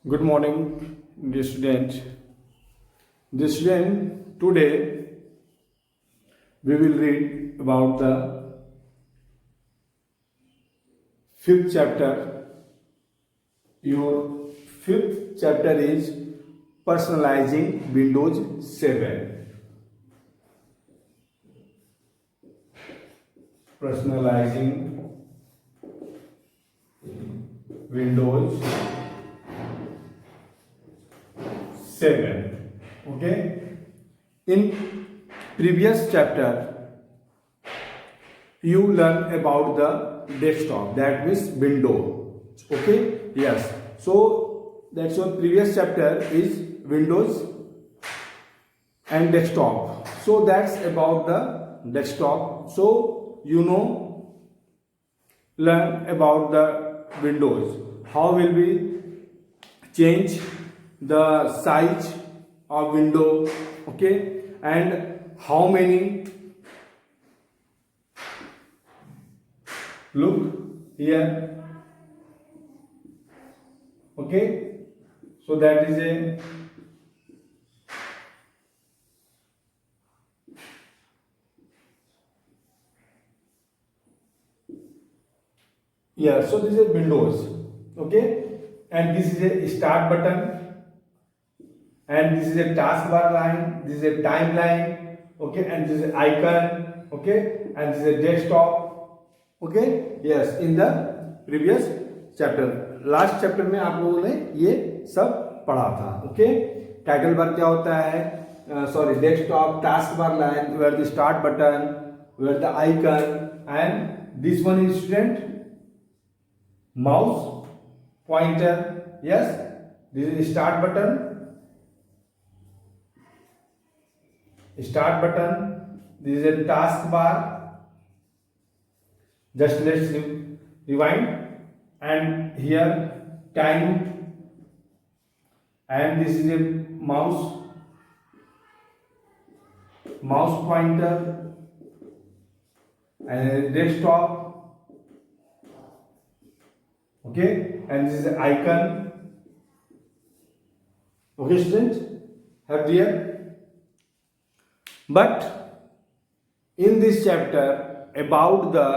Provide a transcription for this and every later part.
Good morning, dear student. Dear student, today we will read about the fifth chapter. Your fifth chapter is personalizing Windows 7. Personalizing Windows 7. Okay. In previous chapter, you learn about the desktop, that means window. Okay. Yes. So that's your previous chapter is Windows and desktop. So that's about the desktop. So learn about the Windows. How will we change the size of window, okay, and how many, look here, okay, so that is a so this is Windows, okay, and this is a start button, and this is a taskbar line, this is a timeline, okay, and this is an icon, okay, and this is a desktop, okay. Yes, in the previous chapter, last chapter में आप लोगों ने ये सब पढ़ा था, okay. Title bar क्या होता है, sorry, desktop, task bar line, where the start button, where the icon, and this one is student mouse pointer. Yes, this is start button, this is a task bar. Just let's rewind, and here time, and this is a mouse pointer, and desktop, okay, and this is an icon, okay students, have clear? But in this chapter about the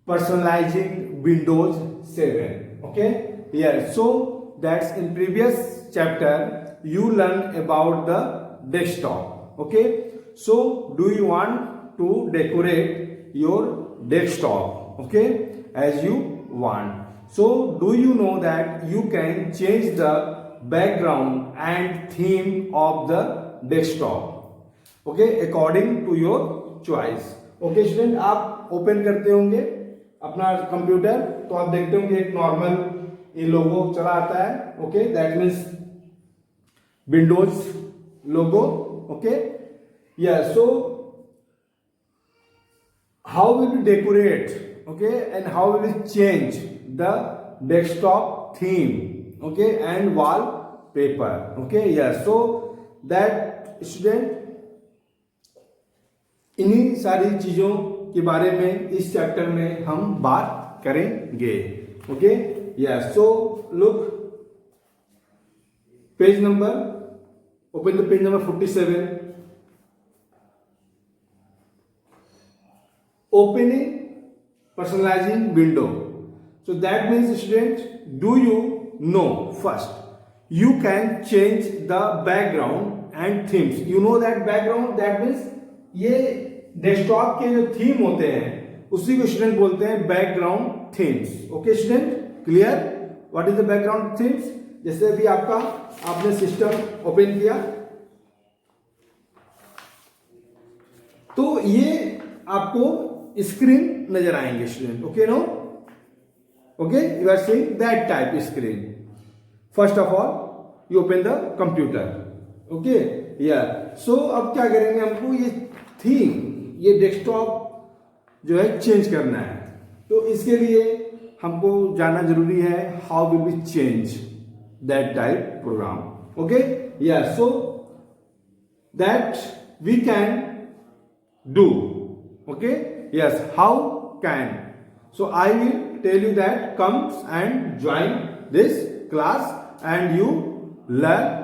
personalizing Windows 7, okay, yeah, so that's in previous chapter you learn about the desktop, okay. So do you want to decorate your desktop, okay, as you want? So do you know that you can change the background and theme of the desktop, okay, according to your choice. Okay student, आप open करते होंगे अपना computer तो आप देखते होंगे एक normal ये लोगो चला आता है, okay, that means Windows logo, okay, या सो how will we decorate, okay, and how will we change the desktop theme, okay, and wallpaper, okay, yeah, so that student इन्हीं सारी चीजों के बारे में इस चैप्टर में हम बात करेंगे, ओके, या so look page number, open the page number 47. Opening personalizing window. So that means students, do you know first you can change the background and themes. You know that background, that means ये desktop के जो theme होते हैं उसी को student बोलते हैं background themes, okay student, clear? What is the background themes? जैसे अभी आपने सिस्टम ओपन किया तो ये आपको स्क्रीन नजर आएंगे student, okay, no, okay, you are seeing that type screen. First of all you open the computer, okay, या सो अब क्या करेंगे, हमको ये थीम, ये डेस्कटॉप जो है चेंज करना है, तो इसके लिए हमको जानना जरूरी है how will be change that type program, okay, या so that we can do, okay, yes, how can? So I will tell you that comes and join this class and you learn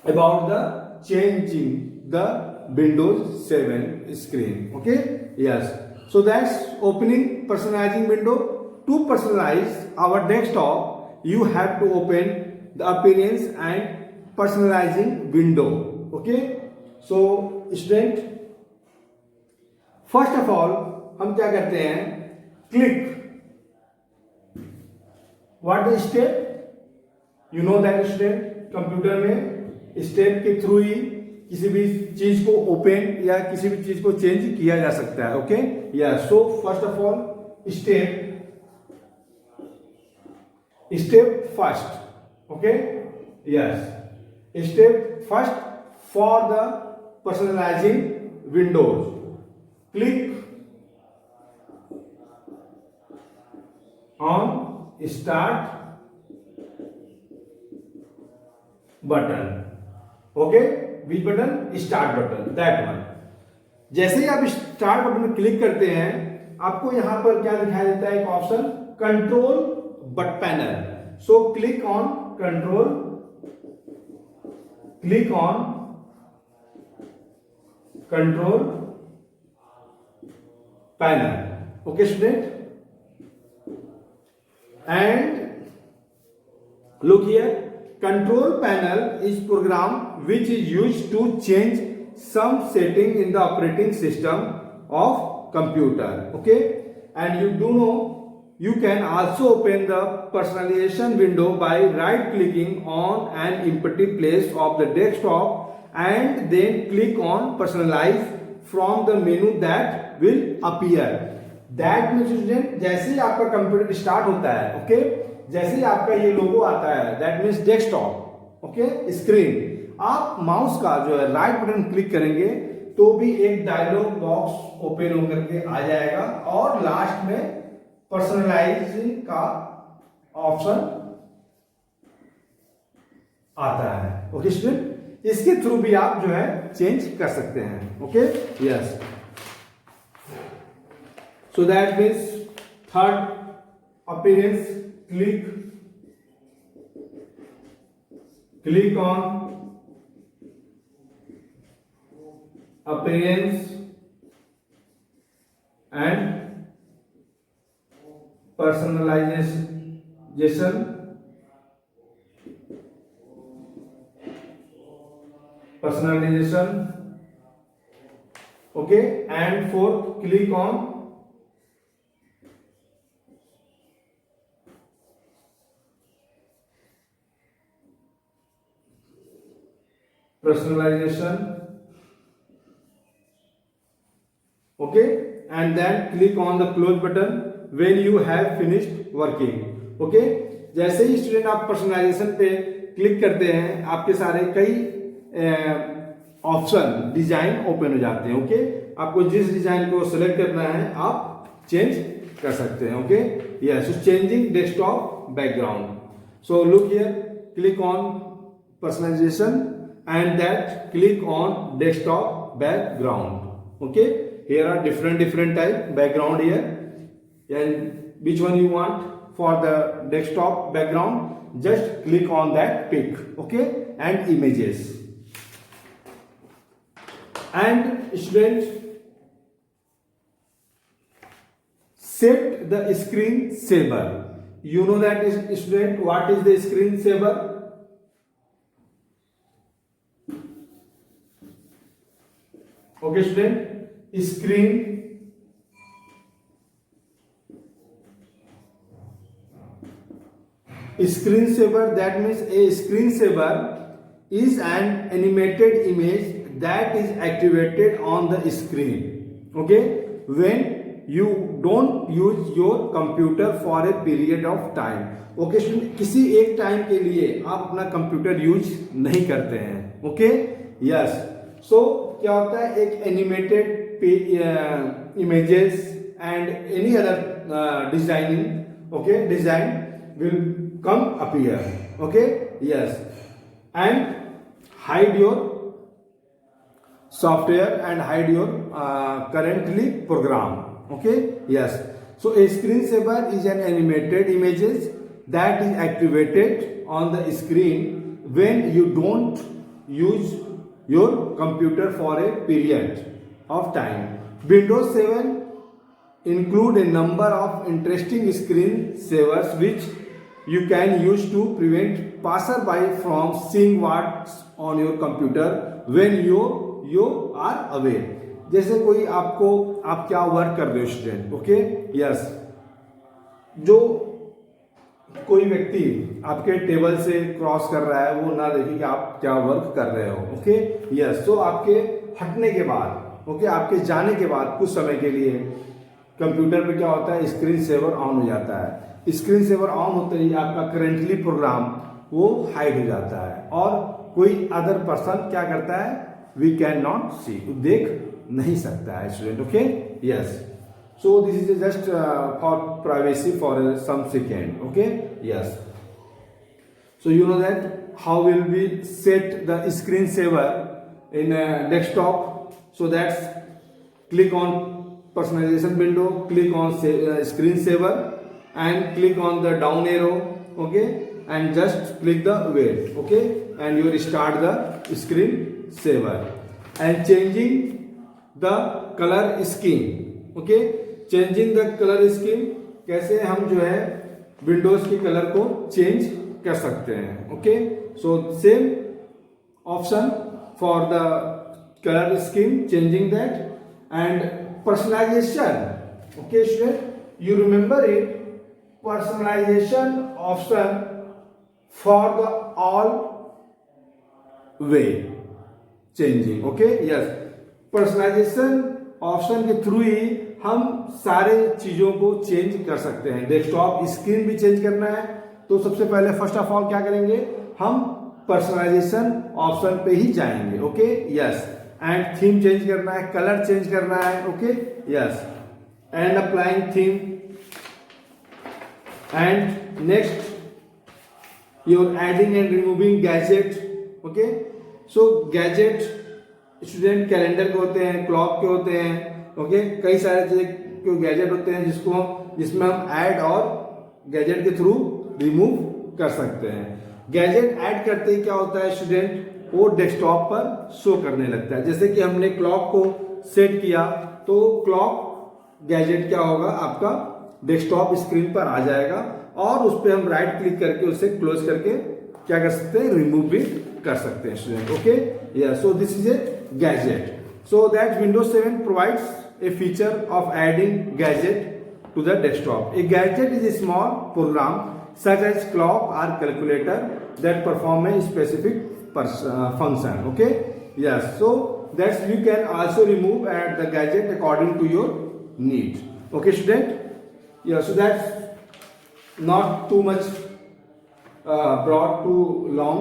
about the changing the Windows 7 screen. Okay, yes. So that's opening personalizing window. To personalize our desktop, you have to open the appearance and personalizing window. Okay, so student, first of all हम क्या करते हैं, click. What is step? You know that step. Computer में step के through ही किसी भी चीज को ओपन या किसी भी चीज को चेंज किया जा सकता है. ओके, या so first of all step first. Okay, yes, step first for the personalising Windows. Click on start button. Okay, which button? Start button, that one. जैसे ही आप स्टार्ट बटन में क्लिक करते हैं, आपको यहां पर क्या दिखाई देता है? एक option control but panel. So click on control, click on control panel. Okay student, and look here, control panel is program which is used to change some setting in the operating system of computer. Okay, and you do know you can also open the personalization window by right clicking on an empty place of the desktop and then click on personalize from the menu that will appear. That means student, जैसे ही आपका computer start होता है, okay, जैसे ही आपका ये लोगो आता है, that means desktop, okay, screen, आप माउस का जो है राइट बटन क्लिक करेंगे तो भी एक डायलॉग बॉक्स ओपन होकर के आ जाएगा और लास्ट में पर्सनलाइजिंग का ऑप्शन आता है. ओके स्टूडेंट, इसके थ्रू भी आप जो है चेंज कर सकते हैं. Okay, yes. So that means third appearance, click on appearance and personalization. Okay, and fourth, click on personalization. Okay, and then click on the close button when you have finished working. Okay, जैसे ही student आप personalisation पे click करते हैं, आपके सारे कई option design open हो जाते हैं. ओके, आपको जिस डिजाइन को सेलेक्ट करना है आप चेंज कर सकते हैं. Okay, yes, changing desktop background. So look here, click on personalisation and that click on desktop background. Okay, here are different type background here, and which one you want for the desktop background, just click on that pic. Okay, and images. And students, set the screen saver. You know that student, what is the screen saver? Okay student, screensaver, that means a screensaver is an animated image that is activated on the screen, okay, when you don't use your computer for a period of time. Okay student, किसी एक time के लिए आप अपना computer use नहीं करते हैं. Okay, yes. सो क्या होता है, एक animated images and any other designing, okay, design will come appear. Okay, yes, and hide your software and hide your currently program. Okay, yes. So a screensaver is an animated images that is activated on the screen when you don't use your computer for a period of time. Windows 7 include a number of interesting screen savers which you can use to prevent passerby from seeing what's on your computer when you are away. जैसे कोई आपको, आप क्या work कर रहे हो student, okay, yes, जो कोई व्यक्ति आपके टेबल से क्रॉस कर रहा है वो ना देखे कि आप क्या वर्क कर रहे हो, ओके, यस। तो आपके हटने के बाद, ओके, आपके जाने के बाद कुछ समय के लिए कंप्यूटर पे क्या होता है, स्क्रीन सेवर ऑन हो जाता है। स्क्रीन सेवर ऑन होते ही आपका करेंटली प्रोग्राम वो हाइड हो जाता है और कोई अदर पर्सन क्या करता है, वी कैन नॉट सी, देख नहीं सकता है student, okay, yes. So this is just for privacy for some second, okay, yes. So you know that how will be set the screen saver in desktop, so that's click on personalization window, click on screen saver and click on the down arrow, okay, and just click the wait, okay, and you will start the screen saver and changing the color scheme, okay, changing the color scheme, कैसे हम जो है Windows की colour को change कर सकते हैं, okay. So same option for the colour scheme, changing that and personalization, okay student, you remember it, personalization option for the all way changing, okay, yes, personalization option के through ही हम सारे चीजों को change कर सकते हैं। डेस्कटॉप स्क्रीन भी change करना है तो सबसे पहले फर्स्ट ऑफ ऑल क्या करेंगे, हम पर्सनलाइजेशन ऑप्शन पे ही जाएंगे, okay, yes, and theme change करना है, कलर चेंज करना है, okay, yes, and applying theme and next your adding and removing gadget, okay. So gadget student calendar के होते हैं, क्लॉक के होते हैं, ओके, कई सारे चीजें गैजेट होते हैं जिसमें हम ऐड और गैजेट के थ्रू रिमूव कर सकते हैं। गैजेट ऐड करते ही क्या होता है स्टूडेंट, वो डेस्कटॉप पर शो करने लगता है। जैसे कि हमने क्लॉक को सेट किया तो क्लॉक गैजेट क्या होगा, आपका डेस्कटॉप स्क्रीन पर आ जाएगा और उस पर हम राइट क्लिक करके उसे क्लोज करके क्या कर सकते हैं, रिमूव भी कर सकते हैं स्टूडेंट, ओके, या। So this is a gadget, so that Windows 7 provides a feature of adding gadget to the desktop. A gadget is a small program such as clock or calculator that perform a specific function, okay, yes. So that's you can also remove add the gadget according to your need, okay student, yeah. So that's not too much brought too long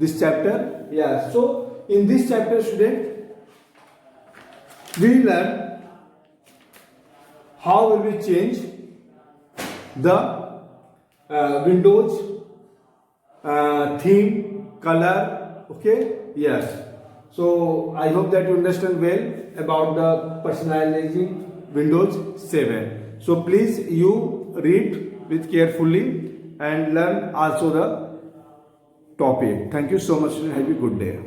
this chapter, yeah. So in this chapter student we learn how will we change the Windows theme, color, okay, yes. So I hope that you understand well about the personalizing Windows 7. So please you read with carefully and learn also the topic. Thank you so much and have a good day.